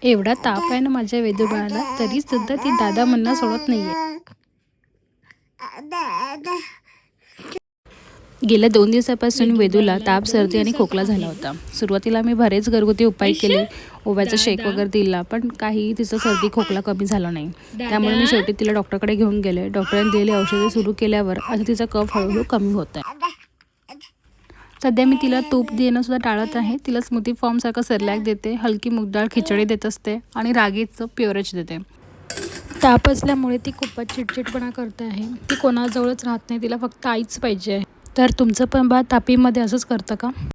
एवढा ताप आहे ना माझ्या वेदू बाळाला, तरी सुद्धा ती दादा म्हणणं सोडत नाहीये. गेल्या 2 दिवसापासून वेदूला ताप, सर्दी आणि खोकला झाला होता. सुरुवातीला मी बरेच घरगुती उपाय केले, ओव्याचा शेक वगैरे दिला, पण काही तिचा सर्दी खोकला कमी झाला नाही. त्यामुळे मी शेवटी तिला डॉक्टरकडे घेऊन गेले. डॉक्टरांनी दिलेली औषधे सुरू केल्यावर आता तिचा कफ हळूहळू कमी होत आहे. सध्या मी तिला तूप देणं सुद्धा टाळत आहे. तिला स्मूथी फॉर्मसारखं सेरलॅक देते, हलकी मूगडाळ खिचडी देत असते आणि रागीचं प्युरेच देते. ताप असल्यामुळे ती खूपच चिडचिडपणा करते आहे. ती कोणाजवळच राहत नाही, तिला फक्त आईच पाहिजे आहे. तर तुमचं पण बाळ तापीमध्ये असंच करतं का?